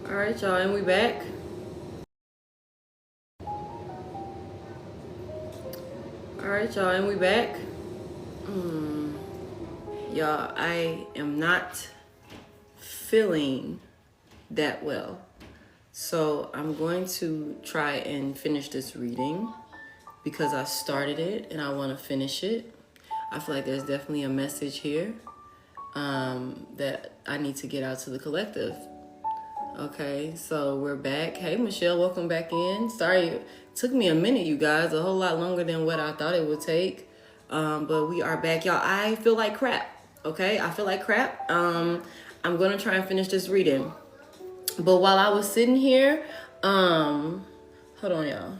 All right, y'all, and we back. All right, y'all, and we back. Y'all, I am not feeling that well. So I'm going to try and finish this reading because I started it and I want to finish it. I feel like there's definitely a message here that I need to get out to the collective. Okay, so we're back. Hey, Michelle, welcome back in. Sorry, it took me a minute, you guys, a whole lot longer than what I thought it would take. But we are back, y'all. I feel like crap. Okay, I feel like crap. I'm gonna try and finish this reading. But while I was sitting here, hold on, y'all.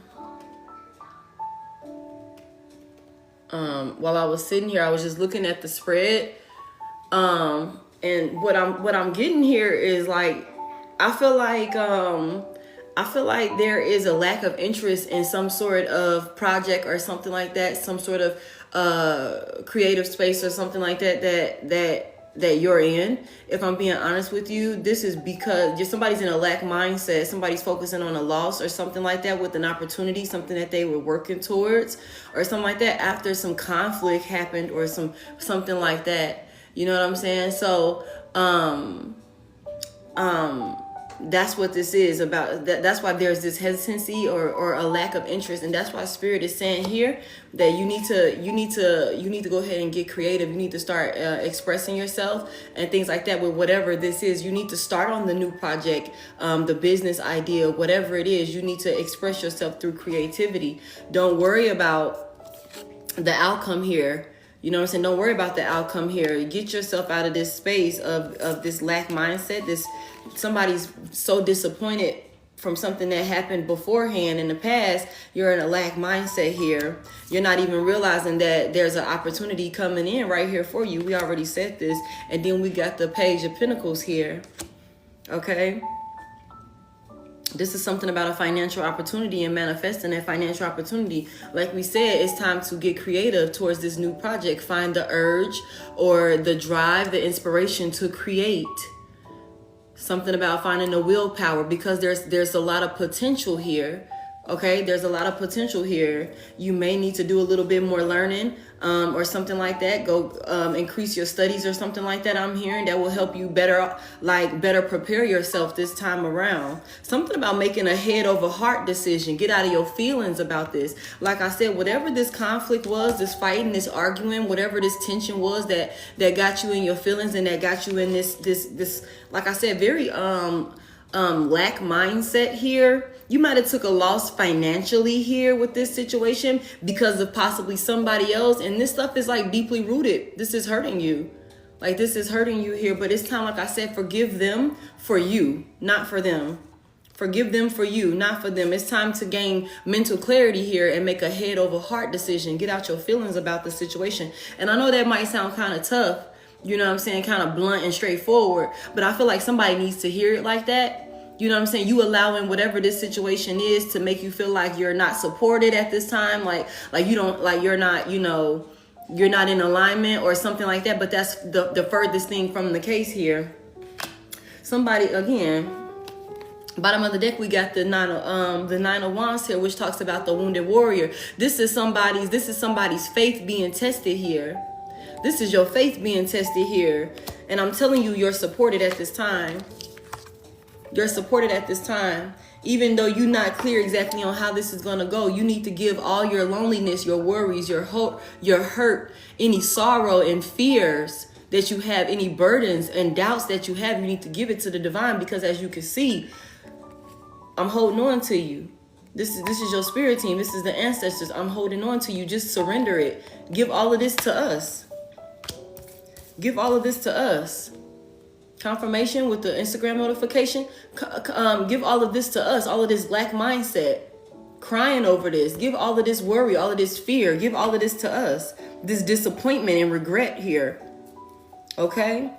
While I was sitting here, I was just looking at the spread. And what I'm getting here is like, I feel like there is a lack of interest in some sort of project or something like that, some sort of creative space or something like that you're in. If I'm being honest with you, this is because somebody's in a lack mindset. Somebody's focusing on a loss or something like that with an opportunity, something that they were working towards or something like that after some conflict happened or something like that. You know what I'm saying? So, that's what this is about. That's why there's this hesitancy or a lack of interest, and that's why Spirit is saying here that you need to go ahead and get creative. You need to start expressing yourself and things like that with whatever this is. You need to start on the new project, the business idea, whatever it is. You need to express yourself through creativity. Don't worry about the outcome here. You know what I'm saying? Don't worry about the outcome here. Get yourself out of this space of this lack mindset. Somebody's so disappointed from something that happened beforehand in the past. You're in a lack mindset here. You're not even realizing that there's an opportunity coming in right here for you. We already said this. And then we got the Page of Pentacles here. Okay? This is something about a financial opportunity and manifesting that financial opportunity. Like we said, it's time to get creative towards this new project. Find the urge or the drive, the inspiration to create. Something about finding the willpower, because there's a lot of potential here. Okay, there's a lot of potential here. You may need to do a little bit more learning or something like that. Go increase your studies or something like that. I'm hearing that will help you better prepare yourself this time around. Something about making a head over heart decision. Get out of your feelings about this. Like I said, whatever this conflict was, this fighting, this arguing, whatever this tension was that got you in your feelings and that got you in this like I said, very lack mindset here. You might have took a loss financially here with this situation because of possibly somebody else. And this stuff is like deeply rooted. This is hurting you. Like this is hurting you here. But it's time, like I said, forgive them for you, not for them. Forgive them for you, not for them. It's time to gain mental clarity here and make a head over heart decision. Get out your feelings about the situation. And I know that might sound kind of tough. You know what I'm saying? Kind of blunt and straightforward. But I feel like somebody needs to hear it like that. You know what I'm saying? You allowing whatever this situation is to make you feel like you're not supported at this time. Like you don't, like you're not, you're not in alignment or something like that. But that's the furthest thing from the case here. Somebody, again, bottom of the deck, we got the nine of wands here, which talks about the wounded warrior. This is somebody's faith being tested here. This is your faith being tested here. And I'm telling you, you're supported at this time. You're supported at this time. Even though you're not clear exactly on how this is going to go, you need to give all your loneliness, your worries, your hope, your hurt, any sorrow and fears that you have, any burdens and doubts that you have, you need to give it to the divine, because as you can see, I'm holding on to you. This is your spirit team. This is the ancestors. I'm holding on to you. Just surrender it. Give all of this to us. Give all of this to us. Confirmation with the Instagram notification. Give all of this to us. All of this lack mindset. Crying over this. Give all of this worry, all of this fear. Give all of this to us. This disappointment and regret here. Okay?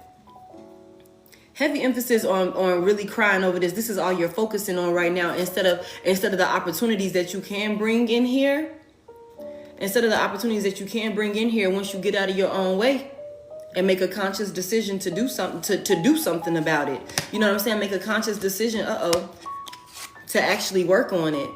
Heavy emphasis on really crying over this. This is all you're focusing on right now instead of the opportunities that you can bring in here. Instead of the opportunities that you can bring in here once you get out of your own way. and make a conscious decision to do something, to do something about it. You know what I'm saying? Make a conscious decision, to actually work on it.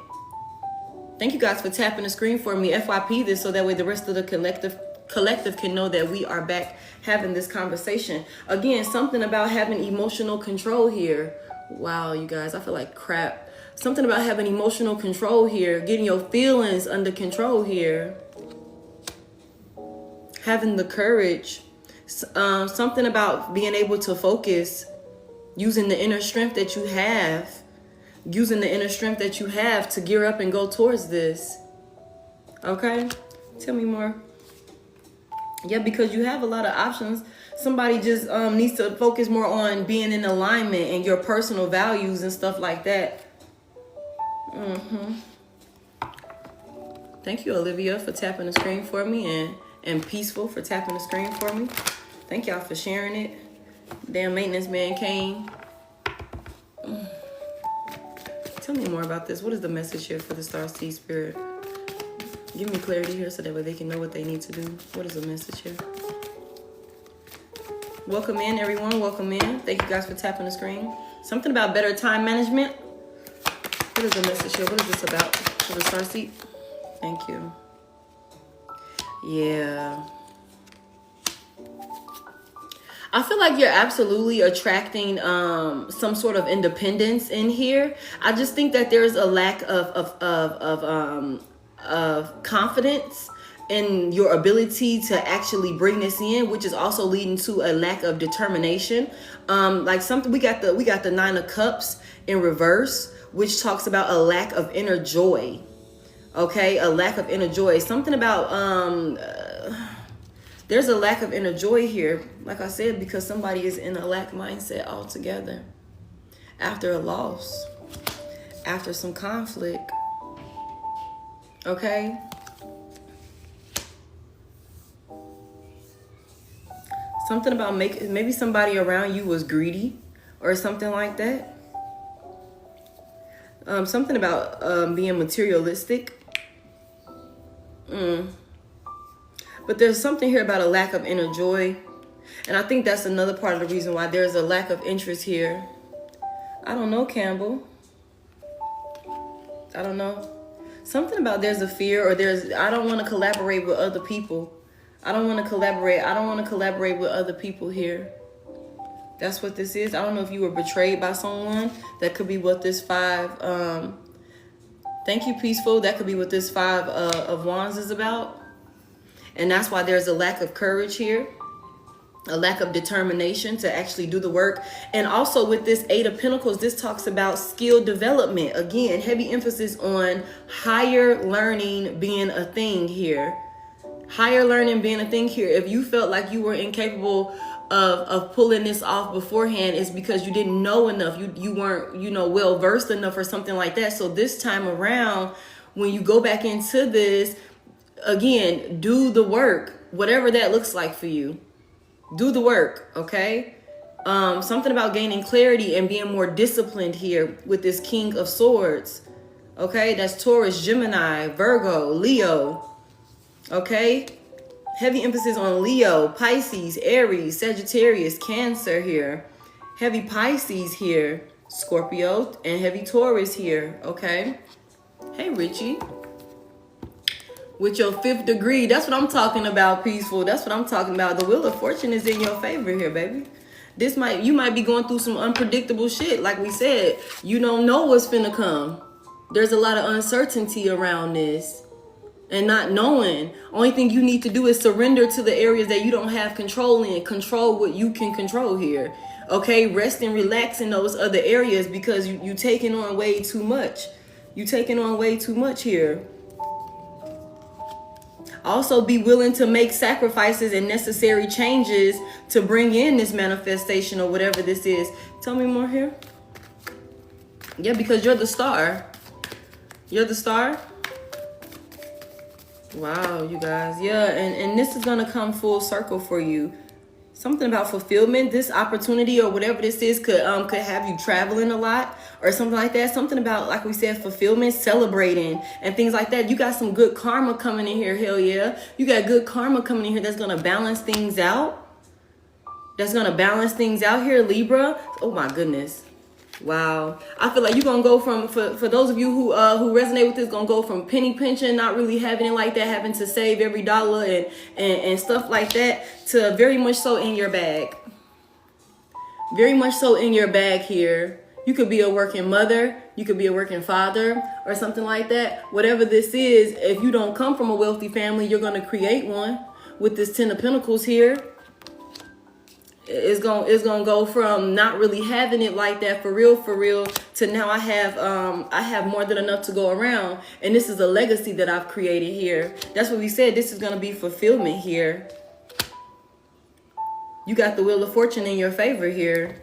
Thank you guys for tapping the screen for me. FYP this so that way the rest of the collective can know that we are back having this conversation. Again, something about having emotional control here. Wow, you guys, I feel like crap. Something about having emotional control here, getting your feelings under control here. Having the courage. Something about being able to focus, using the inner strength that you have. Using the inner strength that you have to gear up and go towards this. Okay? Tell me more. Yeah, because you have a lot of options. Somebody just needs to focus more on being in alignment and your personal values and stuff like that. Thank you, Olivia, for tapping the screen for me, and Peaceful for tapping the screen for me. Thank y'all for sharing it. Damn maintenance man came. Tell me more about this. What is the message here for the Star Seed Spirit? Give me clarity here so that way they can know what they need to do. What is the message here? Welcome in, everyone. Welcome in. Thank you guys for tapping the screen. Something about better time management. What is the message here? What is this about for the Star Seed? Thank you. Yeah. I feel like you're absolutely attracting some sort of independence in here. I just think that there's a lack of confidence in your ability to actually bring this in, which is also leading to a lack of determination. Like something we got the Nine of Cups in reverse, which talks about a lack of inner joy. Okay, a lack of inner joy. Something about there's a lack of inner joy here, like I said, because somebody is in a lack mindset altogether. After a loss, after some conflict. Okay? Something about maybe somebody around you was greedy or something like that. Something about being materialistic. But there's something here about a lack of inner joy. And I think that's another part of the reason why there's a lack of interest here. I don't know, Campbell. I don't know. Something about there's a fear, or I don't want to collaborate with other people. I don't want to collaborate with other people here. That's what this is. I don't know if you were betrayed by someone. That could be what this 5, thank you, Peaceful. That could be what this 5 of Wands is about. And that's why there's a lack of courage here, a lack of determination to actually do the work. And also with this 8 of Pentacles, this talks about skill development. Again, heavy emphasis on higher learning being a thing here. Higher learning being a thing here. If you felt like you were incapable of pulling this off beforehand, it's because you didn't know enough. You weren't, well versed enough or something like that. So this time around, when you go back into this, again, do the work, whatever that looks like for you. Do the work, okay? Something about gaining clarity and being more disciplined here with this King of Swords. Okay, that's Taurus, Gemini, Virgo, Leo. Okay, heavy emphasis on Leo, Pisces, Aries, Sagittarius, Cancer here. Heavy Pisces here, Scorpio, and heavy Taurus here, okay? Hey, Richie. With your 5th degree, that's what I'm talking about, Peaceful. That's what I'm talking about. The Wheel of Fortune is in your favor here, baby. You might be going through some unpredictable shit. Like we said, you don't know what's finna come. There's a lot of uncertainty around this and not knowing. Only thing you need to do is surrender to the areas that you don't have control in. Control what you can control here. Okay, rest and relax in those other areas because you taking on way too much. You taking on way too much here. Also be willing to make sacrifices and necessary changes to bring in this manifestation or whatever this is. Tell me more here. Yeah, because you're the star. You're the star. Wow, you guys. Yeah, and this is going to come full circle for you. Something about fulfillment. This opportunity or whatever this is could have you traveling a lot or something like that. Something about, like we said, fulfillment, celebrating and things like that. You got some good karma coming in here. Hell yeah. You got good karma coming in here that's going to balance things out. that's going to balance things out here, Libra. Oh my goodness. Wow. I feel like you're going to go from, for those of you who resonate with this, going to go from penny pinching, not really having it like that, having to save every dollar and stuff like that, to very much so in your bag. Very much so in your bag here. You could be a working mother. You could be a working father or something like that. Whatever this is, if you don't come from a wealthy family, you're going to create one with this 10 of Pentacles here. It's gonna go from not really having it like that for real to now I have more than enough to go around, and this is a legacy that I've created here. That's what we said. This is gonna be fulfillment here. You got the Wheel of Fortune in your favor here.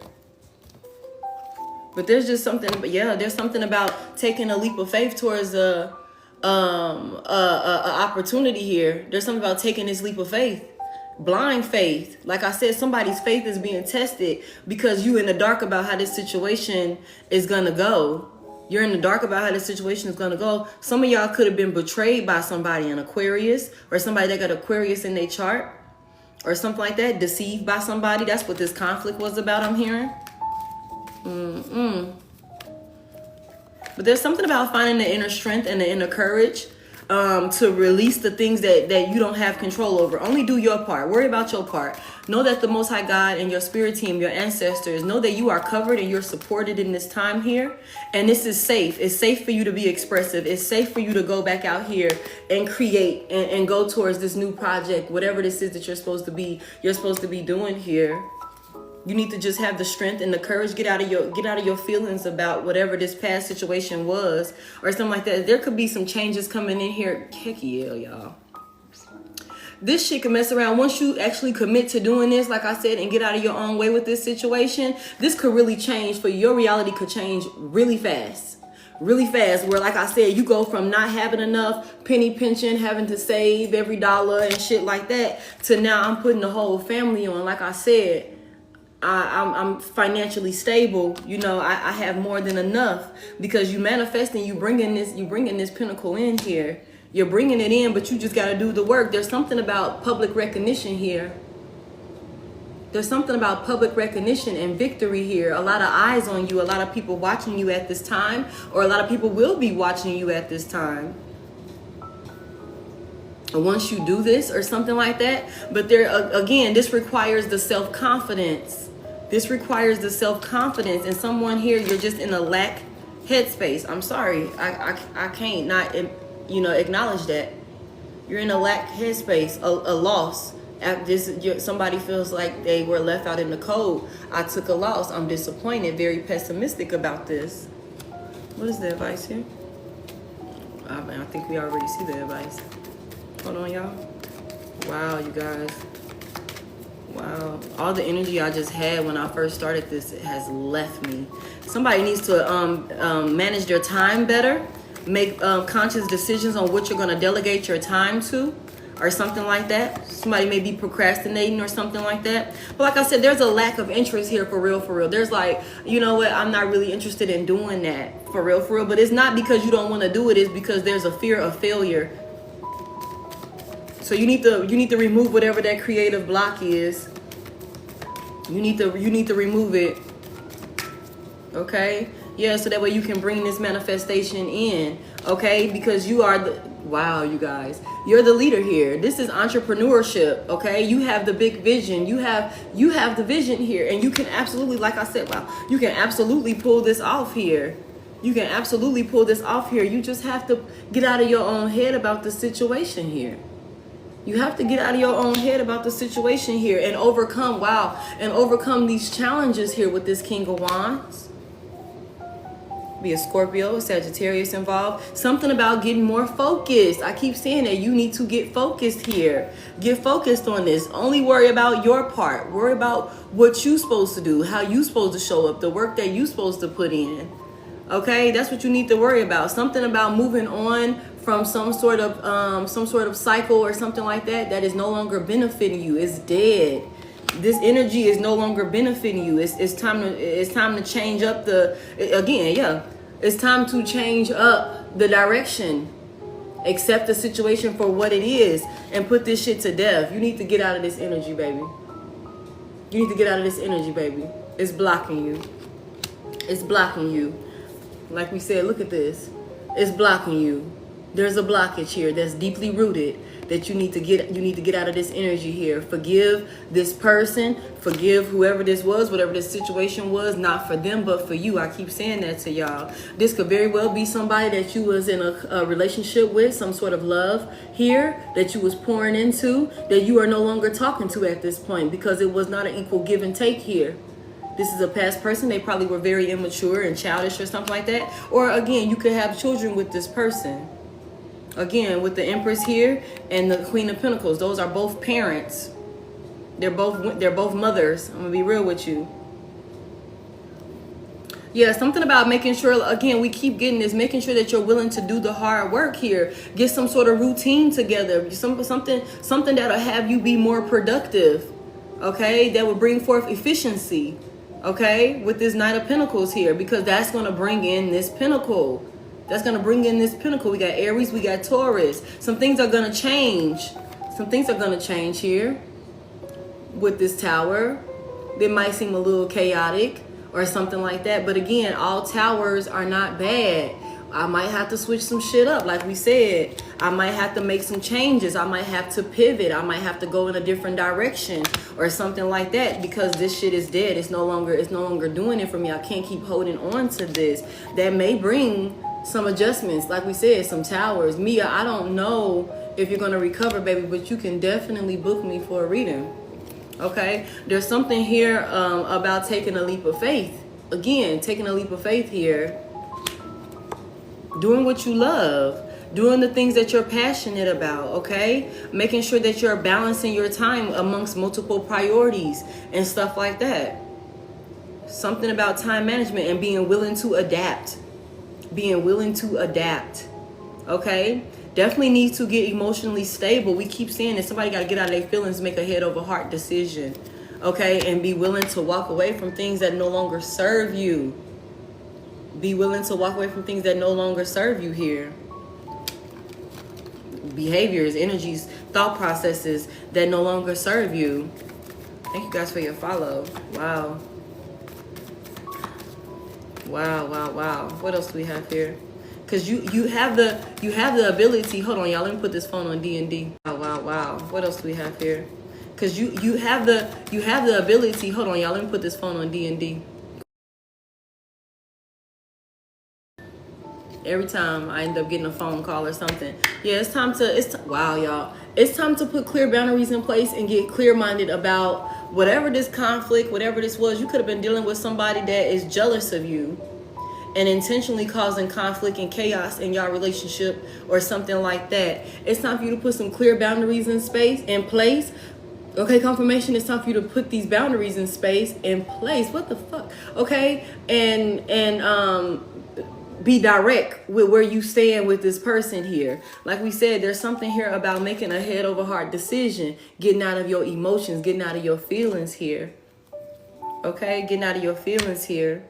But there's just something, yeah, there's something about taking a leap of faith towards a opportunity here. There's something about taking this leap of faith. Blind faith. Like I said, somebody's faith is being tested because you in the dark about how this situation is gonna go. You're in the dark about how this situation is gonna go. Some of y'all could have been betrayed by somebody in Aquarius, or somebody that got Aquarius in their chart, or something like that. Deceived by somebody. That's what this conflict was about, I'm hearing. But there's something about finding the inner strength and the inner courage to release the things that you don't have control over. Only do your part. Worry about your part. Know that the Most High God and your spirit team, your ancestors, know that you are covered and you're supported in this time here. And this is safe. It's safe for you to be expressive. It's safe for you to go back out here and create and go towards this new project, whatever this is that you're supposed to be doing here. You need to just have the strength and the courage. Get out of your feelings about whatever this past situation was or something like that. There could be some changes coming in here. Heck yeah, y'all. This shit can mess around. Once you actually commit to doing this, like I said, and get out of your own way with this situation, this could really change for you. Your reality could change really fast. Really fast, where like I said, you go from not having enough, penny pinching, having to save every dollar and shit like that, to now I'm putting the whole family on. Like I said, I'm financially stable. You know, I have more than enough because you manifesting, you bringing this pinnacle in here. You're bringing it in, but you just got to do the work. There's something about public recognition here. There's something about public recognition and victory here. A lot of eyes on you, a lot of people watching you at this time, or a lot of people will be watching you at this time. And once you do this or something like that, but there again, this requires the self-confidence. This requires the self-confidence. And someone here, you're just in a lack headspace. I'm sorry. I can't not, acknowledge that. You're in a lack headspace, a loss. Somebody feels like they were left out in the cold. I took a loss. I'm disappointed, very pessimistic about this. What is the advice here? I think we already see the advice. Hold on, y'all. Wow, you guys. Wow. All the energy I just had when I first started this has left me. Somebody needs to manage their time better. Make conscious decisions on what you're going to delegate your time to, or something like that. Somebody may be procrastinating or something like that. But like I said, there's a lack of interest here for real. There's like, you know what, I'm not really interested in doing that for real. But it's not because you don't want to do it. It's because there's a fear of failure. So you need to remove whatever that creative block is. You need to remove it. Okay? Yeah, so that way you can bring this manifestation in. Okay? Because you are wow, you guys. You're the leader here. This is entrepreneurship, okay? You have the big vision. You have the vision here, and you can absolutely, like I said, wow, you can absolutely pull this off here. You can absolutely pull this off here. You just have to get out of your own head about the situation here. You have to get out of your own head about the situation here and overcome these challenges here with this King of Wands. Be a Scorpio, a Sagittarius involved. Something about getting more focused. I keep saying that you need to get focused here. Get focused on this. Only worry about your part. Worry about what you're supposed to do, how you're supposed to show up, the work that you're supposed to put in. Okay, that's what you need to worry about. Something about moving on from some sort of cycle or something like that is no longer benefiting you. It's dead. This energy is no longer benefiting you. It's time to change up it's time to change up the direction. Accept the situation for what it is and put this shit to death. You need to get out of this energy, baby. You need to get out of this energy, baby. It's blocking you. It's blocking you. Like we said, look at this. It's blocking you. There's a blockage here that's deeply rooted that you need to get out of this energy here. Forgive this person. Forgive whoever this was, whatever this situation was, not for them, but for you. I keep saying that to y'all. This could very well be somebody that you was in a relationship with, some sort of love here that you was pouring into, that you are no longer talking to at this point because it was not an equal give and take here. This is a past person. They probably were very immature and childish or something like that. Or again, you could have children with this person. Again, with the Empress here and the Queen of Pentacles, those are both parents. They're both mothers. I'm gonna be real with you. Yeah, something about making sure, again, we keep getting this, making sure that you're willing to do the hard work here. Get some sort of routine together. Something that'll have you be more productive. Okay, that will bring forth efficiency. Okay, with this Knight of Pentacles here, because that's gonna bring in this Pentacle. That's going to bring in this Pentacle. We got Aries, we got Taurus. Some things are going to change. Some things are going to change here with this Tower. They might seem a little chaotic or something like that. But again, all towers are not bad. I might have to switch some shit up. Like we said, I might have to make some changes. I might have to pivot. I might have to go in a different direction or something like that because this shit is dead. It's no longer doing it for me. I can't keep holding on to this. That may bring some adjustments, like we said, some towers. Mia, I don't know if you're going to recover, baby, but you can definitely book me for a reading. Okay? There's something here about taking a leap of faith. Again, taking a leap of faith here. Doing what you love. Doing the things that you're passionate about, okay? Making sure that you're balancing your time amongst multiple priorities and stuff like that. Something about time management and being willing to adapt. Being willing to adapt. Okay? Definitely need to get emotionally stable. We keep saying that somebody got to get out of their feelings, make a head over heart decision. Okay? And be willing to walk away from things that no longer serve you. Be willing to walk away from things that no longer serve you here. Behaviors, energies, thought processes that no longer serve you. Thank you guys for your follow. Wow. Wow. What else do we have here? Because you have the ability. Hold on, y'all. Let me put this phone on D&D. Wow. What else do we have here? Because you have the ability. Hold on, y'all. Let me put this phone on D&D. Every time I end up getting a phone call or something. Yeah, wow, y'all. It's time to put clear boundaries in place and get clear-minded about whatever this conflict, whatever this was. You could have been dealing with somebody that is jealous of you and intentionally causing conflict and chaos in your relationship or something like that. It's time for you to put some clear boundaries in place. Okay, confirmation, it's time for you to put these boundaries in place. What the fuck? Okay, and be direct with where you stand with this person here. Like we said, there's something here about making a head over heart decision, getting out of your emotions, getting out of your feelings here. Okay, getting out of your feelings here.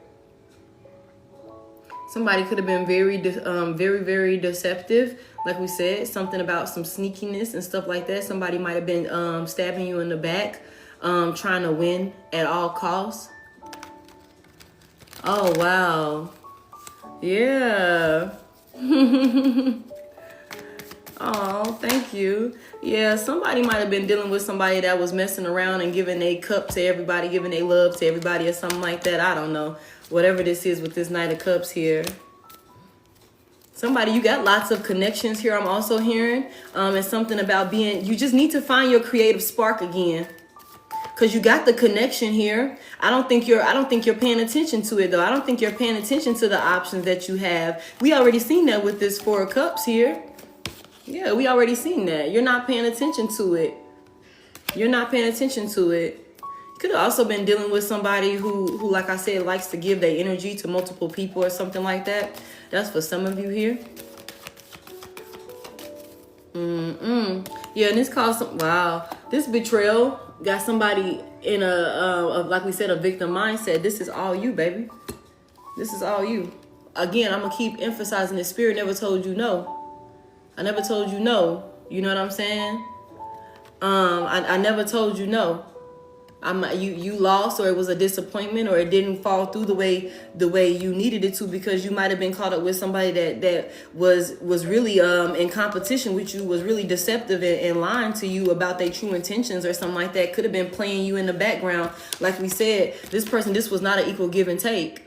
Somebody could have been very deceptive. Like we said, something about some sneakiness and stuff like that. Somebody might have been stabbing you in the back, trying to win at all costs. Oh, wow. Yeah. Oh, thank you. Yeah, somebody might have been dealing with somebody that was messing around and giving a cup to everybody, giving a love to everybody or something like that. I don't know. Whatever this is with this Knight of Cups here. Somebody, you got lots of connections here, I'm also hearing. And something about you just need to find your creative spark again. Because you got the connection here. I don't think you're paying attention to it, though. I don't think you're paying attention to the options that you have. We already seen that with this Four of Cups here. Yeah, we already seen that. You're not paying attention to it. You're not paying attention to it. You could have also been dealing with somebody who, like I said, likes to give their energy to multiple people or something like that. That's for some of you here. Yeah, and this caused wow. This betrayal got somebody in like we said, a victim mindset. This is all you, baby. This is all you. Again, I'm gonna keep emphasizing this. Spirit never told you no. I never told you no. You know what I'm saying? I never told you no. You lost, or it was a disappointment, or it didn't fall through the way you needed it to, because you might have been caught up with somebody that was really in competition with you, was really deceptive and lying to you about their true intentions or something like that. Could have been playing you in the background. Like we said, this was not an equal give and take.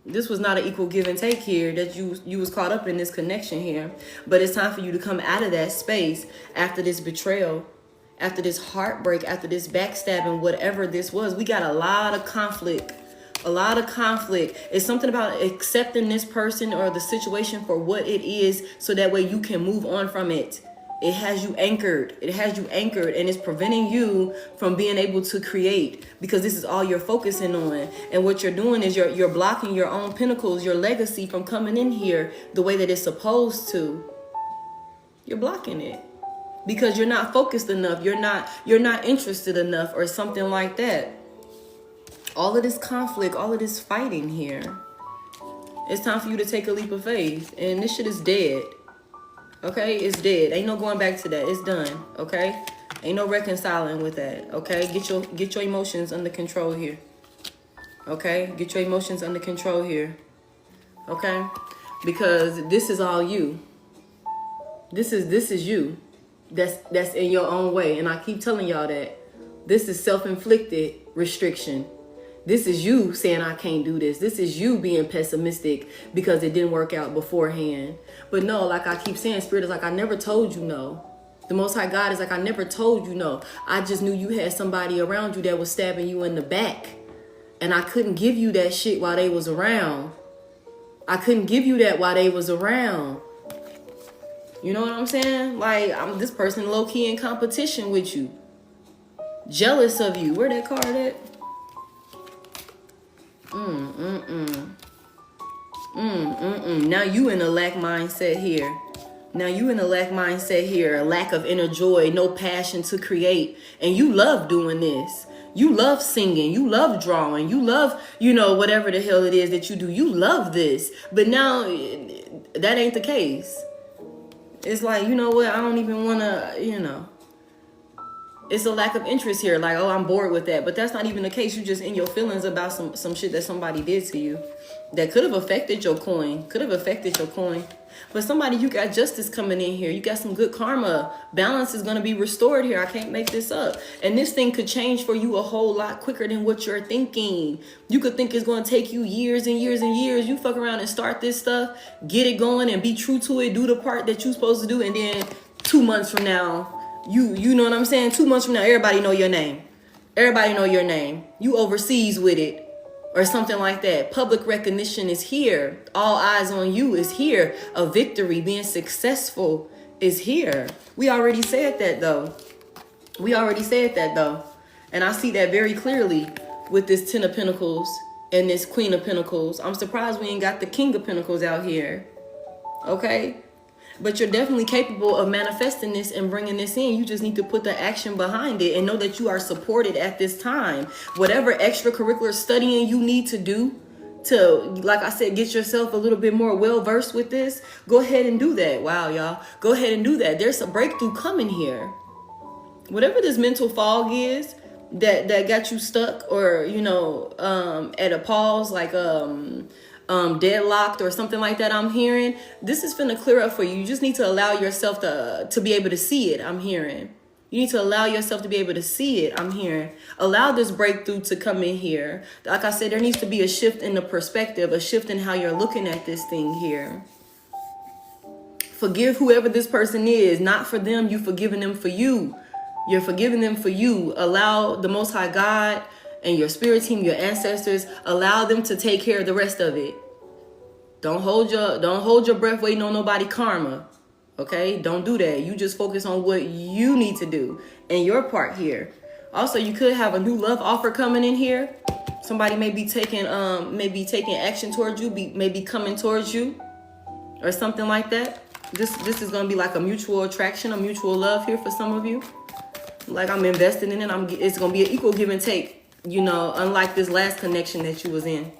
This was not an equal give and take here, that you was caught up in this connection here. But it's time for you to come out of that space after this betrayal, after this heartbreak, after this backstabbing, whatever this was. We got a lot of conflict. A lot of conflict. It's something about accepting this person or the situation for what it is, so that way you can move on from it. It has you anchored. It has you anchored, and it's preventing you from being able to create, because this is all you're focusing on. And what you're doing is you're blocking your own pinnacles, your legacy, from coming in here the way that it's supposed to. You're blocking it because you're not focused enough. You're not interested enough, or something like that. All of this conflict, all of this fighting here. It's time for you to take a leap of faith, and this shit is dead. Okay, it's dead. Ain't no going back to that. It's done. Okay, ain't no reconciling with that. Okay, get your emotions under control here. Okay, get your emotions under control here. Okay, because this is all you. This is you. That's in your own way, and I keep telling y'all that this is self-inflicted restriction. This is you saying, I can't do this. This is you being pessimistic because it didn't work out beforehand. But no, like I keep saying, Spirit is like, I never told you no. The Most High God is like, I never told you no. I just knew you had somebody around you that was stabbing you in the back. And I couldn't give you that shit while they was around. I couldn't give you that while they was around. You know what I'm saying? Like, I'm this person low-key in competition with you. Jealous of you. Where that card at? Now you in a lack mindset here. Now you in a lack mindset here. A lack of inner joy, no passion to create. And you love doing this. You love singing. You love drawing. You love, whatever the hell it is that you do. You love this. But now that ain't the case. It's like, you know what? I don't even want to, It's a lack of interest here. Like, oh, I'm bored with that. But that's not even the case. You just in your feelings about some shit that somebody did to you that could have affected your coin. But somebody, you got justice coming in here. You got some good karma. Balance is going to be restored here. I can't make this up. And this thing could change for you a whole lot quicker than what you're thinking. You could think it's going to take you years and years and years. You fuck around and start this stuff, get it going and be true to it. Do the part that you're supposed to do. And then 2 months from now, you know what I'm saying? 2 months from now, everybody know your name. Everybody know your name. You overseas with it or something like that. Public recognition is here. All eyes on you is here. A victory, being successful is here. We already said that though. And I see that very clearly with this 10 of Pentacles and this Queen of Pentacles. I'm surprised we ain't got the King of Pentacles out here. Okay? But you're definitely capable of manifesting this and bringing this in. You just need to put the action behind it and know that you are supported at this time. Whatever extracurricular studying you need to do to, like I said, get yourself a little bit more well-versed with this, go ahead and do that. Wow, y'all. Go ahead and do that. There's a breakthrough coming here. Whatever this mental fog is that got you stuck or, at a pause, like, deadlocked or something like that, I'm hearing, this is finna clear up for you. You just need to allow yourself to be able to see it. I'm hearing you need to allow yourself to be able to see it. I'm hearing allow this breakthrough to come in here. Like I said, there needs to be a shift in the perspective, a shift in how you're looking at this thing here. Forgive whoever this person is, not for them. You forgiving them for you. You're forgiving them for you. Allow the Most High God and your spirit team, your ancestors, allow them to take care of the rest of it. Don't hold your breath waiting on nobody karma. Okay? Don't do that. You just focus on what you need to do and your part here. Also, you could have a new love offer coming in here. Somebody may be taking action towards you, maybe coming towards you or something like that. This is going to be like a mutual attraction, a mutual love here for some of you. Like I'm investing in it. It's going to be an equal give and take. Unlike this last connection that you was in.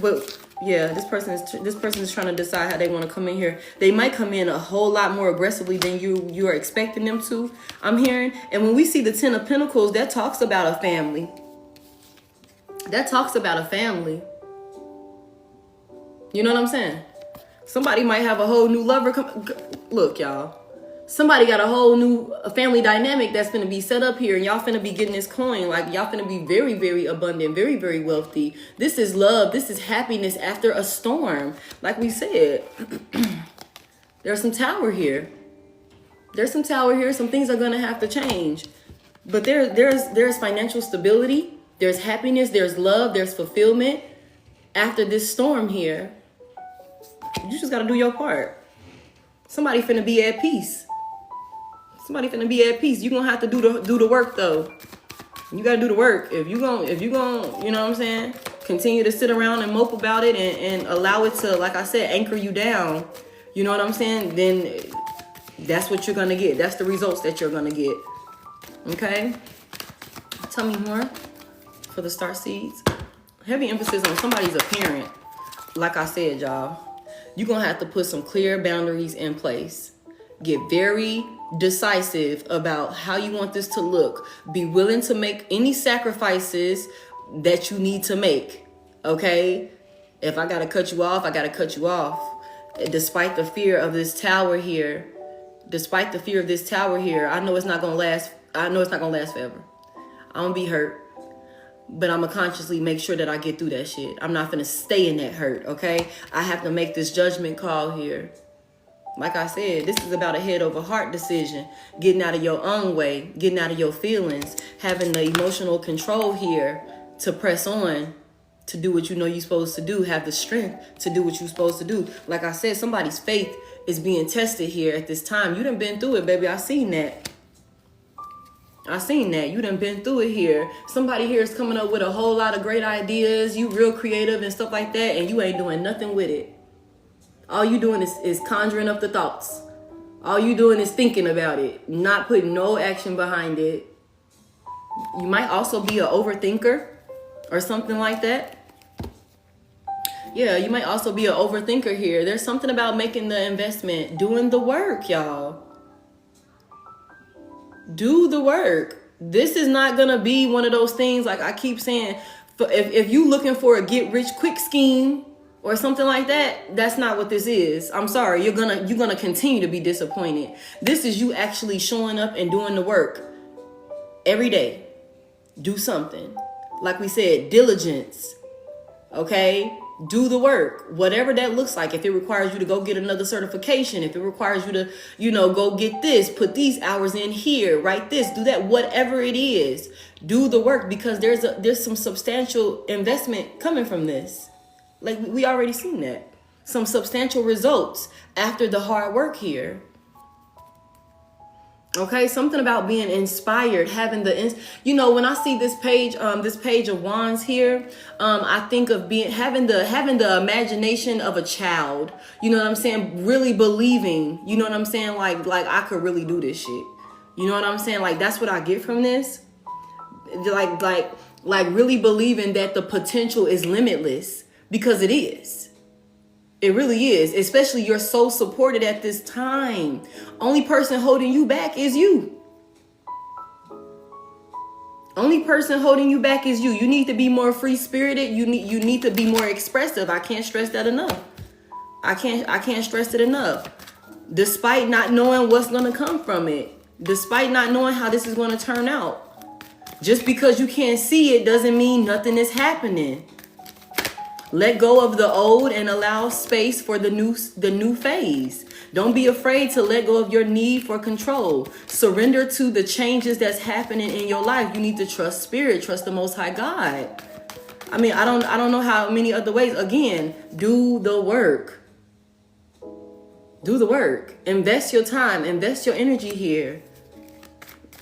But Yeah, this person is trying to decide how they want to come in here. They might come in a whole lot more aggressively than you are expecting them to. I'm hearing, and when we see the Ten of Pentacles, that talks about a family. That talks about a family. You know what I'm saying? Somebody might have a whole new lover. Look, y'all. Somebody got a whole new family dynamic that's going to be set up here, and y'all finna be getting this coin. Like, y'all finna be very, very abundant, very, very wealthy. This is love. This is happiness after a storm. Like we said, there's some tower here. There's some tower here. Some things are going to have to change. But there's financial stability. There's happiness. There's love. There's fulfillment after this storm here. You just got to do your part. Somebody finna be at peace. Somebody finna be at peace. You gonna have to do the work though. You gotta do the work. If you gonna, you know what I'm saying? Continue to sit around and mope about it and allow it to, like I said, anchor you down. You know what I'm saying? Then that's what you're gonna get. That's the results that you're gonna get. Okay? Tell me more for the star seeds. Heavy emphasis on somebody's appearance. Like I said, y'all, you're gonna have to put some clear boundaries in place. Get very decisive about how you want this to look. Be willing to make any sacrifices that you need to make. Okay? If I gotta cut you off, I gotta cut you off. Despite the fear of this tower here, I know it's not gonna last. I know it's not gonna last forever. I'm gonna be hurt, but I'm gonna consciously make sure that I get through that shit. I'm not gonna stay in that hurt. Okay? I have to make this judgment call here. Like I said, this is about a head over heart decision. Getting out of your own way, getting out of your feelings, having the emotional control here to press on, to do what you know you're supposed to do, have the strength to do what you're supposed to do. Like I said, somebody's faith is being tested here at this time. You done been through it, baby. I seen that. You done been through it here. Somebody here is coming up with a whole lot of great ideas. You real creative and stuff like that, and you ain't doing nothing with it. All you doing is conjuring up the thoughts. All you doing is thinking about it, not putting no action behind it. You might also be an overthinker or something like that. Yeah, you might also be an overthinker here. There's something about making the investment, doing the work, y'all. Do the work. This is not going to be one of those things, like I keep saying, if you looking for a get rich quick scheme, or something like that, that's not what this is. I'm sorry, you're gonna continue to be disappointed. This is you actually showing up and doing the work every day. Do something. Like we said, diligence. Okay? Do the work. Whatever that looks like. If it requires you to go get another certification, if it requires you to, go get this, put these hours in here, write this, do that, whatever it is, do the work, because there's some substantial investment coming from this. Like, we already seen that. Some substantial results after the hard work here. Okay, something about being inspired, having when I see this page of wands here, I think of having the imagination of a child. You know what I'm saying? Really believing, you know what I'm saying? Like I could really do this shit. You know what I'm saying? Like, that's what I get from this. Like really believing that the potential is limitless. Because it is. It really is. Especially you're so supported at this time. Only person holding you back is you. Only person holding you back is you. You need to be more free-spirited. You need to be more expressive. I can't stress that enough. I can't stress it enough. Despite not knowing what's going to come from it. Despite not knowing how this is going to turn out. Just because you can't see it doesn't mean nothing is happening. Let go of the old and allow space for the new phase. Don't be afraid to let go of your need for control. Surrender to the changes that's happening in your life. You need to trust spirit, trust the Most High God. I mean, I don't know how many other ways. Again, do the work. Do the work. Invest your time, invest your energy here.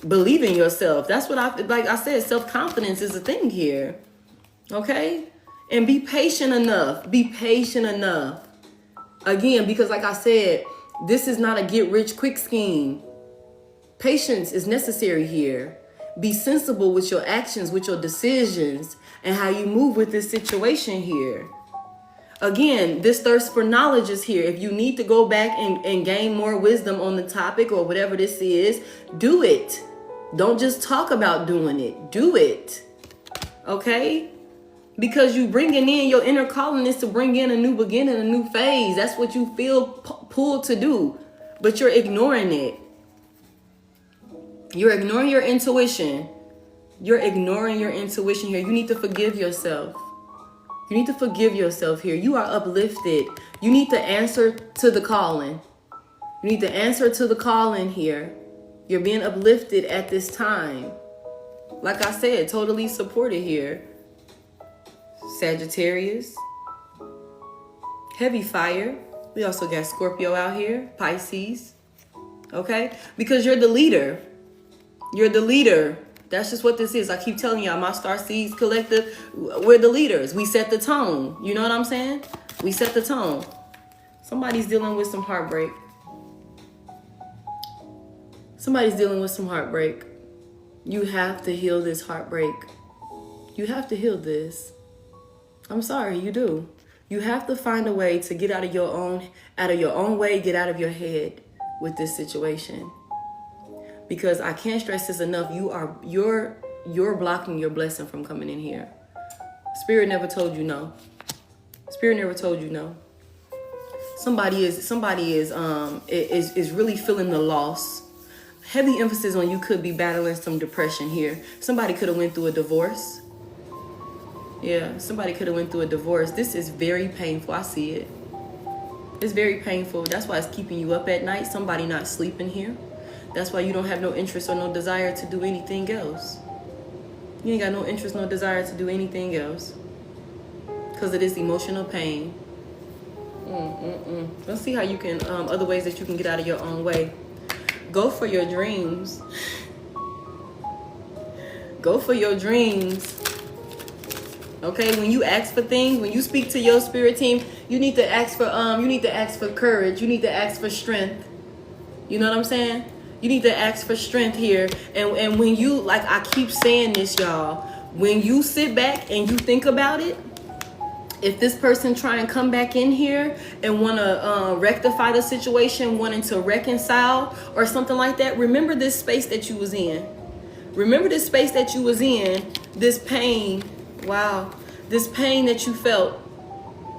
Believe in yourself. That's what like I said, self-confidence is a thing here. Okay? And be patient enough. Be patient enough. Again, because like I said, this is not a get rich quick scheme. Patience is necessary here. Be sensible with your actions, with your decisions, and how you move with this situation here. Again, this thirst for knowledge is here. If you need to go back and gain more wisdom on the topic or whatever this is, do it. Don't just talk about doing it. Do it. Okay? Because you bringing in your inner calling is to bring in a new beginning, a new phase. That's what you feel pulled to do. But you're ignoring it. You're ignoring your intuition. You're ignoring your intuition here. You need to forgive yourself. You need to forgive yourself here. You are uplifted. You need to answer to the calling. You need to answer to the calling here. You're being uplifted at this time. Like I said, totally supported here. Sagittarius. Heavy fire. We also got Scorpio out here. Pisces. Okay? Because you're the leader. You're the leader. That's just what this is. I keep telling y'all, my Star Seeds Collective, we're the leaders. We set the tone. You know what I'm saying? We set the tone. Somebody's dealing with some heartbreak. Somebody's dealing with some heartbreak. You have to heal this heartbreak. You have to heal this. I'm sorry, you do. You have to find a way to get out of your own way, get out of your head with this situation. Because I can't stress this enough. You're blocking your blessing from coming in here. Spirit never told you no. Spirit never told you no. Somebody is really feeling the loss. Heavy emphasis on you could be battling some depression here. Somebody could have went through a divorce. Yeah, somebody could have went through a divorce. This is very painful. I see it. It's very painful. That's why it's keeping you up at night. Somebody not sleeping here. That's why you don't have no interest or no desire to do anything else. You ain't got no interest, no desire to do anything else. Because of this emotional pain. Let's see how you can, other ways that you can get out of your own way. Go for your dreams. Go for your dreams. Okay, when you ask for things, when you speak to your spirit team, you need to ask for courage. You need to ask for strength. You know what I'm saying? You need to ask for strength here. And when you, like I keep saying this, y'all, when you sit back and you think about it, if this person try and come back in here and want to rectify the situation, wanting to reconcile or something like that, remember this space that you was in. Remember this space that you was in, this pain. Wow. This pain that you felt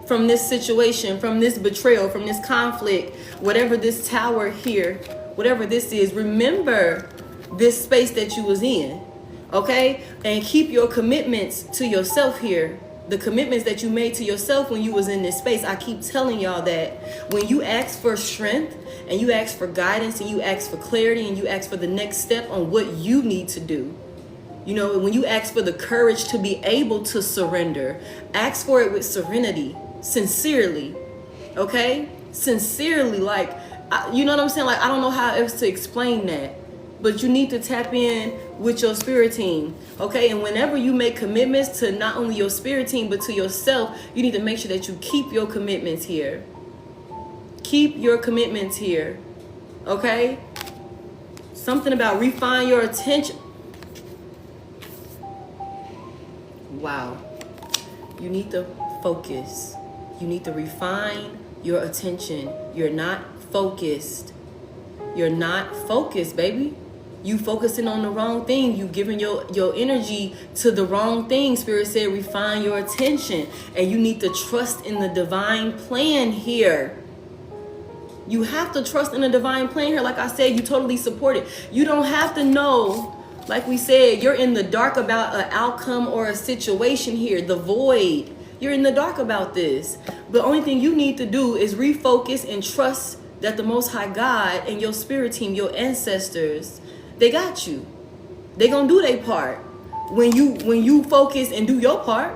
from this situation, from this betrayal, from this conflict, whatever this tower here, whatever this is, remember this space that you was in, okay? And keep your commitments to yourself here. The commitments that you made to yourself when you was in this space. I keep telling y'all that when you ask for strength and you ask for guidance and you ask for clarity and you ask for the next step on what you need to do, you know, when you ask for the courage to be able to surrender, ask for it with serenity, sincerely, okay? Sincerely, like, you know what I'm saying? Like, I don't know how else to explain that, but you need to tap in with your spirit team, okay? And whenever you make commitments to not only your spirit team, but to yourself, you need to make sure that you keep your commitments here. Keep your commitments here, okay? Something about refine your attention. Wow. You need to focus. You need to refine your attention. You're not focused. You're not focused, baby. You focusing on the wrong thing. You giving your energy to the wrong thing. Spirit said refine your attention. And you need to trust in the divine plan here. You have to trust in the divine plan here. Like I said, you totally support it. You don't have to know. Like we said, you're in the dark about an outcome or a situation here. The void. You're in the dark about this. The only thing you need to do is refocus and trust that the Most High God and your spirit team, your ancestors, they got you. They gonna do their part. When you focus and do your part,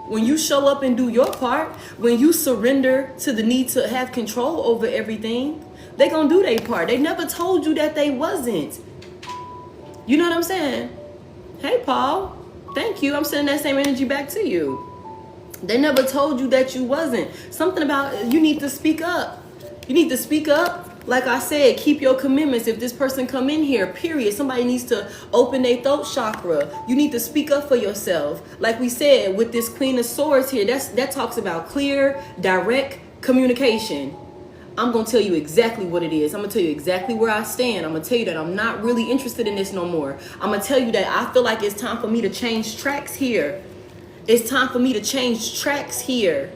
when you show up and do your part, when you surrender to the need to have control over everything, they gonna do their part. They never told you that they wasn't. You know what I'm saying? Hey, Paul, thank you. I'm sending that same energy back to you. They never told you that you wasn't. Something about you need to speak up. You need to speak up Like I said, keep your commitments. If this person come in here, period, somebody needs to open their throat chakra. You need to speak up for yourself. Like we said, with this Queen of Swords here, that talks about clear, direct communication. I'm going to tell you exactly what it is. I'm going to tell you exactly where I stand. I'm going to tell you that I'm not really interested in this no more. I'm going to tell you that I feel like it's time for me to change tracks here. It's time for me to change tracks here.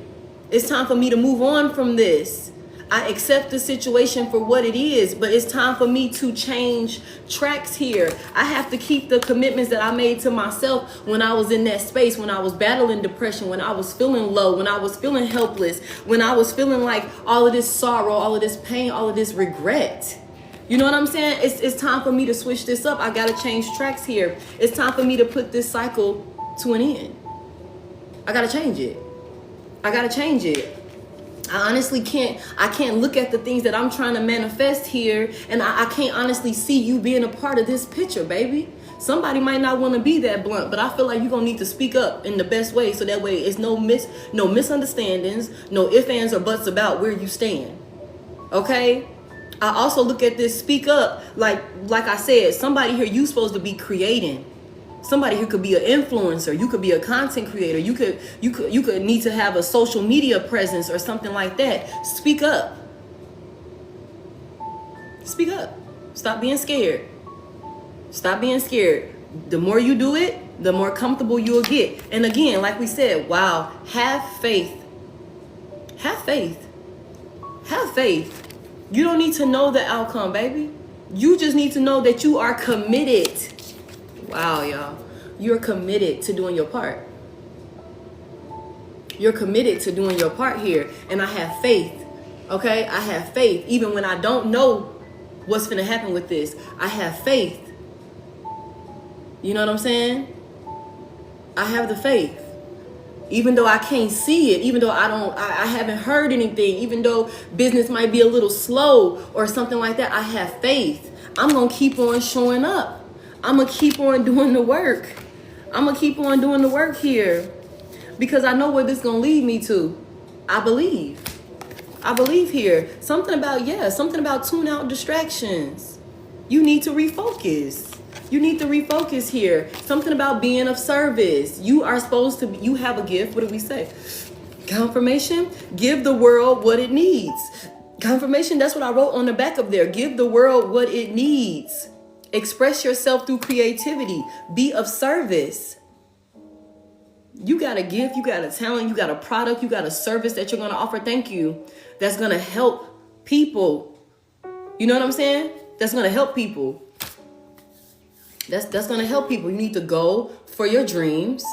It's time for me to move on from this. I accept the situation for what it is, but it's time for me to change tracks here. I have to keep the commitments that I made to myself when I was in that space, when I was battling depression, when I was feeling low, when I was feeling helpless, when I was feeling like all of this sorrow, all of this pain, all of this regret. You know what I'm saying? It's time for me to switch this up. I got to change tracks here. It's time for me to put this cycle to an end. I got to change it. I got to change it. I honestly can't look at the things that I'm trying to manifest here, and I can't honestly see you being a part of this picture, baby. Somebody might not want to be that blunt, but I feel like you're going to need to speak up in the best way, so that way it's no misunderstandings, no ifs, ands, or buts about where you stand. Okay? I also look at this speak up, like I said, somebody here, you supposed to be creating. Somebody who could be an influencer, you could be a content creator, you could need to have a social media presence or something like that. Speak up. Speak up. Stop being scared. Stop being scared. The more you do it, the more comfortable you'll get. And again, like we said, wow, have faith. Have faith. Have faith. You don't need to know the outcome, baby. You just need to know that you are committed. Wow, y'all. You're committed to doing your part. You're committed to doing your part here. And I have faith. Okay? I have faith. Even when I don't know what's going to happen with this, I have faith. You know what I'm saying? I have the faith. Even though I can't see it, even though I haven't heard anything, even though business might be a little slow or something like that, I have faith. I'm going to keep on showing up. I'm going to keep on doing the work. I'm going to keep on doing the work here because I know where this is going to lead me to. I believe here. Something about tune out distractions. You need to refocus. You need to refocus here. Something about being of service. You are supposed to, you have a gift. What did we say? Confirmation. Give the world what it needs. Confirmation. That's what I wrote on the back of there. Give the world what it needs. Express yourself through creativity. Be of service. You got a gift, you got a talent, you got a product, you got a service that you're going to offer. Thank you. That's going to help people. You know what I'm saying? That's going to help people. That's going to help people. You need to go for your dreams.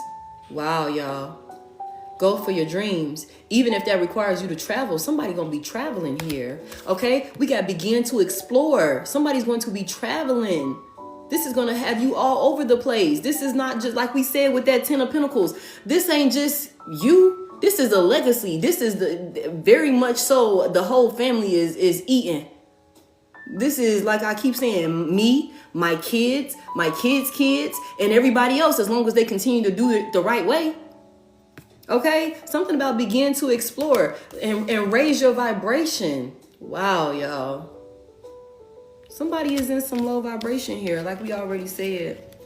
Wow, y'all. Go for your dreams. Even if that requires you to travel, somebody's going to be traveling here. Okay? We got to begin to explore. Somebody's going to be traveling. This is going to have you all over the place. This is not just like we said with that 10 of Pentacles. This ain't just you. This is a legacy. This is the very much so the whole family is eating. This is, like I keep saying, me, my kids' kids, and everybody else, as long as they continue to do it the right way. Okay? Something about begin to explore and raise your vibration. Wow, y'all. Somebody is in some low vibration here, like we already said.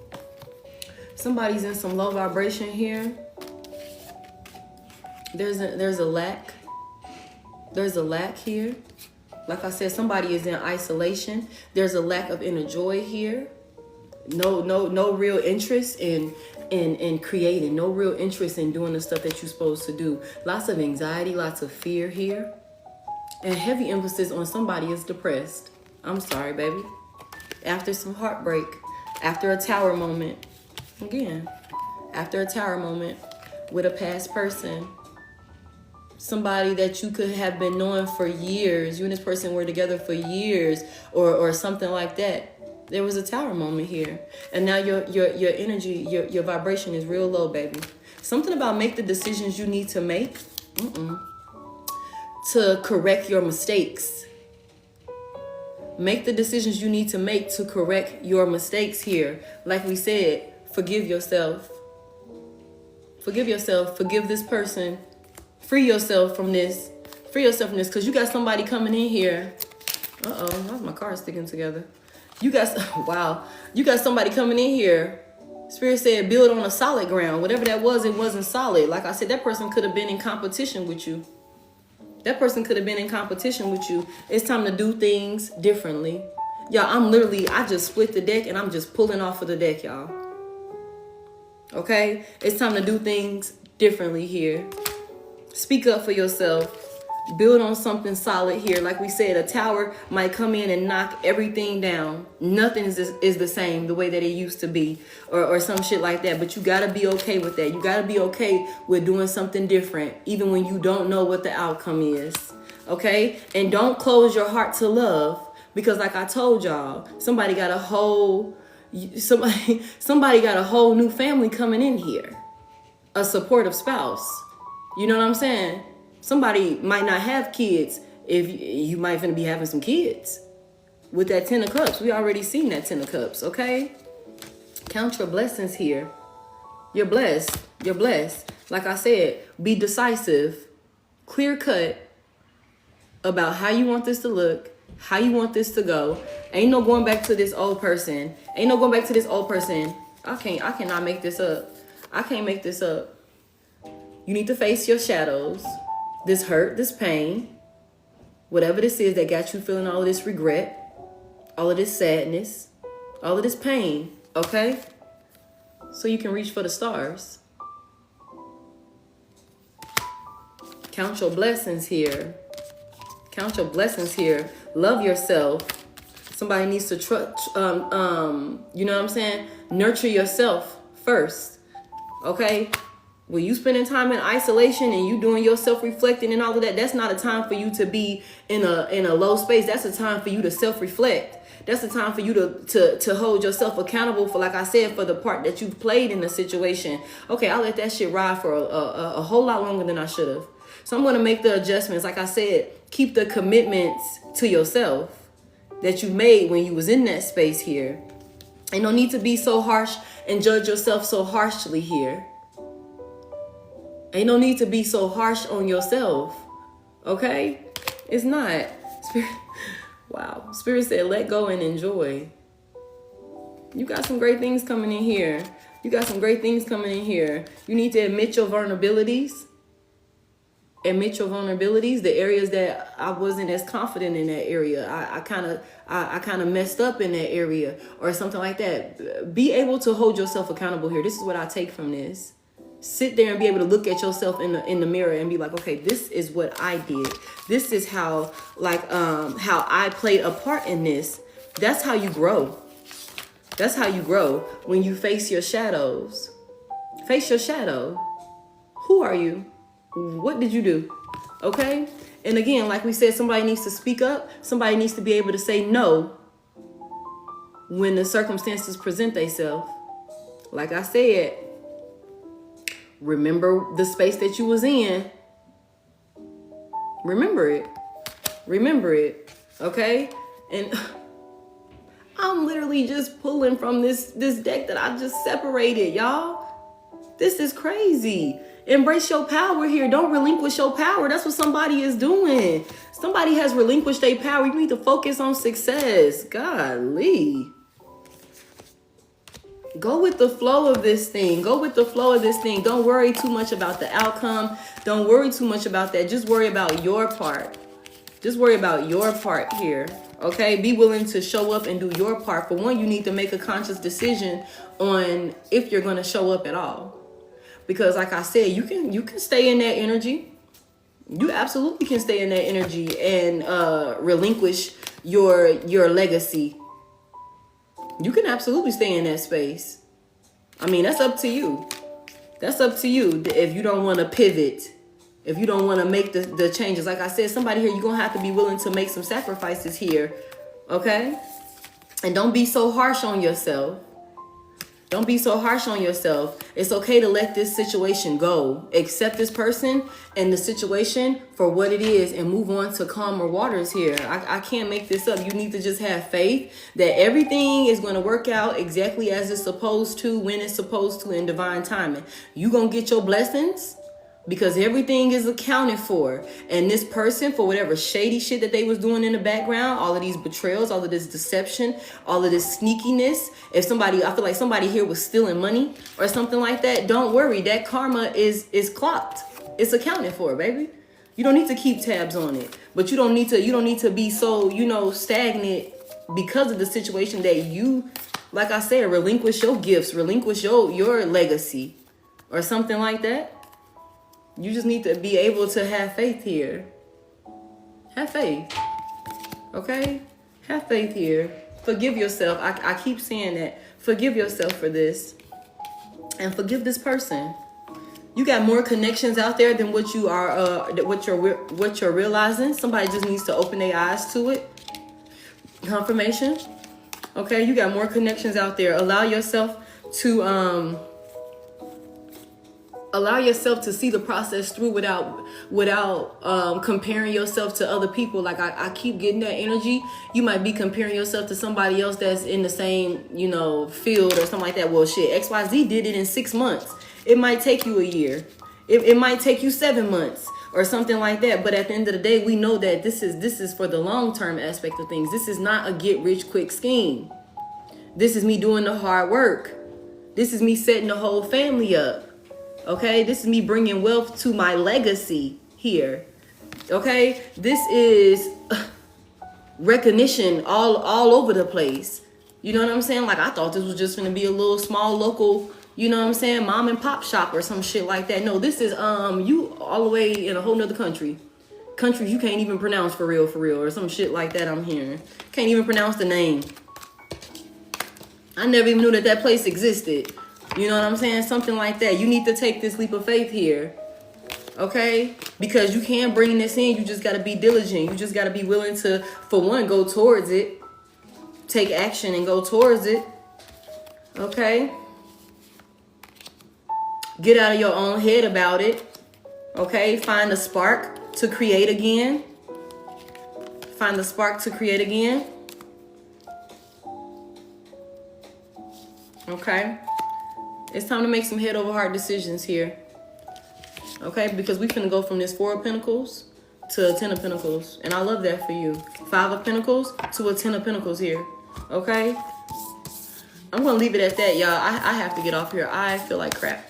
Somebody's in some low vibration here. There's a lack. There's a lack here. Like I said, somebody is in isolation. There's a lack of inner joy here. No real interest in creating, no real interest in doing the stuff that you're supposed to do. Lots of anxiety, lots of fear here. And heavy emphasis on somebody is depressed. I'm sorry, baby. After some heartbreak, after a tower moment, again, after a tower moment with a past person, somebody that you could have been knowing for years, you and this person were together for years or something like that. There was a tower moment here. And now your energy, your vibration is real low, baby. Something about make the decisions you need to make to correct your mistakes. Make the decisions you need to make to correct your mistakes here. Like we said, forgive yourself. Forgive yourself. Forgive this person. Free yourself from this. Free yourself from this, because you got somebody coming in here. Why's my car sticking together? You got, wow. You got somebody coming in here. Spirit said build on a solid ground. Whatever that was, it wasn't solid. Like I said, that person could have been in competition with you. That person could have been in competition with you. It's time to do things differently. Y'all, I just split the deck and I'm just pulling off of the deck, y'all. Okay? It's time to do things differently here. Speak up for yourself. Build on something solid here. Like we said, a tower might come in and knock everything down. Nothing is the same the way that it used to be, or some shit like that. But you got to be okay with that. You got to be okay with doing something different, even when you don't know what the outcome is. Okay? And don't close your heart to love, because like I told y'all, somebody got a whole new family coming in here. A supportive spouse. You know what I'm saying? Somebody might not have kids. If you might finna be having some kids with that 10 of cups. We already seen that 10 of cups, okay? Count your blessings here. You're blessed. You're blessed. Like I said, be decisive, clear cut about how you want this to look, how you want this to go. Ain't no going back to this old person. Ain't no going back to this old person. I cannot make this up. I can't make this up. You need to face your shadows. This hurt, this pain, whatever this is that got you feeling all of this regret, all of this sadness, all of this pain, okay? So you can reach for the stars. Count your blessings here. Count your blessings here. Love yourself. Somebody needs to trust, you know what I'm saying? Nurture yourself first, okay? When you spending time in isolation and you doing your self-reflecting and all of that, that's not a time for you to be in a low space. That's a time for you to self-reflect. That's a time for you to hold yourself accountable for, like I said, for the part that you've played in the situation. Okay, I'll let that shit ride for a whole lot longer than I should have. So I'm going to make the adjustments. Like I said, keep the commitments to yourself that you made when you was in that space here. Ain't no need to be so harsh and judge yourself so harshly here. Ain't no need to be so harsh on yourself, okay? It's not. Wow. Spirit said, let go and enjoy. You got some great things coming in here. You got some great things coming in here. You need to admit your vulnerabilities. Admit your vulnerabilities, the areas that I wasn't as confident in that area. I kind of messed up in that area or something like that. Be able to hold yourself accountable here. This is what I take from this. Sit there and be able to look at yourself in the mirror and be like, okay, this is what I did. This is how I played a part in this. That's how you grow. That's how you grow, when you face your shadows. Face your shadow. Who are you? What did you do? Okay? And again, like we said, somebody needs to speak up. Somebody needs to be able to say no when the circumstances present themselves. Like I said, remember the space that you was in. Remember it. Remember it. Okay? And I'm literally just pulling from this deck that I just separated, y'all. This is crazy. Embrace your power here. Don't relinquish your power. That's what somebody is doing. Somebody has relinquished their power. You need to focus on success. Golly. Go with the flow of this thing. Go with the flow of this thing. Don't worry too much about the outcome. Don't worry too much about that. Just worry about your part. Just worry about your part here. Okay? Be willing to show up and do your part. For one, you need to make a conscious decision on if you're going to show up at all. Because like I said, you can stay in that energy. You absolutely can stay in that energy and relinquish your legacy. You can absolutely stay in that space. I mean, that's up to you. That's up to you. If you don't want to pivot, if you don't want to make the changes. Like I said, somebody here, you're going to have to be willing to make some sacrifices here. Okay? And don't be so harsh on yourself. Don't be so harsh on yourself. It's okay to let this situation go. Accept this person and the situation for what it is and move on to calmer waters here. I can't make this up. You need to just have faith that everything is going to work out exactly as it's supposed to, when it's supposed to, in divine timing. You're going to get your blessings because everything is accounted for. And this person, for whatever shady shit that they was doing in the background, all of these betrayals, all of this deception, all of this sneakiness, if somebody, I feel like somebody here was stealing money or something like that, don't worry, that karma is clocked. It's accounted for, baby. You don't need to keep tabs on it, but you don't need to be so, stagnant because of the situation that you, like I said, relinquish your gifts, relinquish your legacy or something like that. You just need to be able to have faith here. Have faith. Okay? Have faith here. Forgive yourself. I keep saying that. Forgive yourself for this. And forgive this person. You got more connections out there than what you are, what you're realizing. Somebody just needs to open their eyes to it. Confirmation. Okay, you got more connections out there. Allow yourself to see the process through without comparing yourself to other people. Like I keep getting that energy. You might be comparing yourself to somebody else that's in the same, field or something like that. Well, shit, XYZ did it in 6 months. It might take you a year. It might take you 7 months or something like that. But at the end of the day, we know that this is for the long-term aspect of things. This is not a get-rich-quick scheme. This is me doing the hard work. This is me setting the whole family up. Okay? This is me bringing wealth to my legacy here. Okay? This is recognition all over the place. You know what I'm saying? Like, I thought this was just going to be a little small local, mom and pop shop or some shit like that. No, this is you all the way in a whole nother countries you can't even pronounce for real, or some shit like that. I'm hearing can't even pronounce the name. I never even knew that place existed. You know what I'm saying? Something like that. You need to take this leap of faith here. Okay? Because you can't bring this in. You just got to be diligent. You just got to be willing to, for one, go towards it. Take action and go towards it. Okay? Get out of your own head about it. Okay? Find a spark to create again. Find the spark to create again. Okay? It's time to make some head over heart decisions here. Okay? Because we finna go from this 4 of Pentacles to a 10 of Pentacles. And I love that for you. 5 of Pentacles to a 10 of Pentacles here. Okay? I'm gonna leave it at that, y'all. I have to get off here. I feel like crap.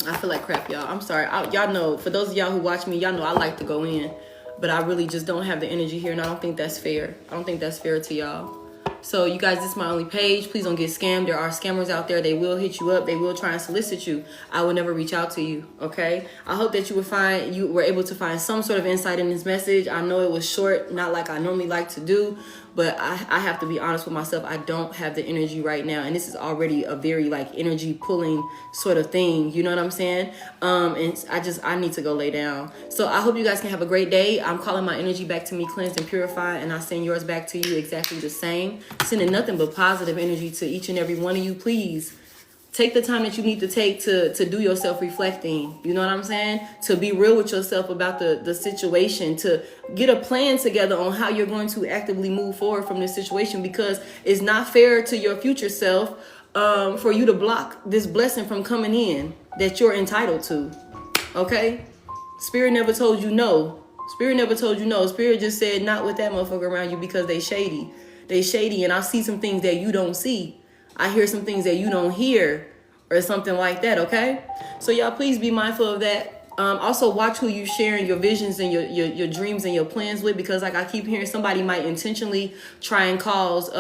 I feel like crap, y'all. I'm sorry. Y'all know, for those of y'all who watch me, y'all know I like to go in. But I really just don't have the energy here, and I don't think that's fair. I don't think that's fair to y'all. So you guys, this is my only page. Please don't get scammed. There are scammers out there. They will hit you up. They will try and solicit you. I will never reach out to you. Okay. I hope that you were able to find some sort of insight in this message. I know it was short, not like I normally like to do, but I have to be honest with myself. I don't have the energy right now. And this is already a very energy pulling sort of thing. You know what I'm saying? And I need to go lay down. So I hope you guys can have a great day. I'm calling my energy back to me, cleansed and purified. And I send yours back to you exactly the same. Sending nothing but positive energy to each and every one of you. Please take the time that you need to take to do your self-reflecting. You know what I'm saying? To be real with yourself about the situation. To get a plan together on how you're going to actively move forward from this situation. Because it's not fair to your future self for you to block this blessing from coming in that you're entitled to. Okay? Spirit never told you no. Spirit never told you no. Spirit just said not with that motherfucker around you because they shady. They shady, and I see some things that you don't see. I hear some things that you don't hear or something like that, okay? So y'all, please be mindful of that. Also, watch who you sharing your visions and your dreams and your plans with, because like I keep hearing, somebody might intentionally try and cause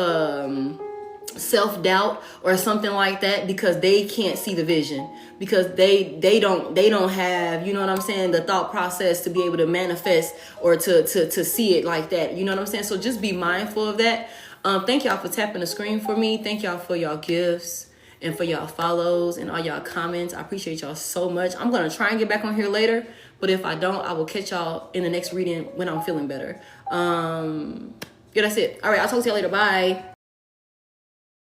self-doubt or something like that because they can't see the vision, because they don't have, you know what I'm saying, the thought process to be able to manifest or to see it like that. You know what I'm saying? So just be mindful of that. Thank y'all for tapping the screen for me. Thank y'all for y'all gifts and for y'all follows and all y'all comments. I appreciate y'all so much. I'm going to try and get back on here later, but if I don't, I will catch y'all in the next reading when I'm feeling better. Yeah, that's it. All right, I'll talk to y'all later. Bye.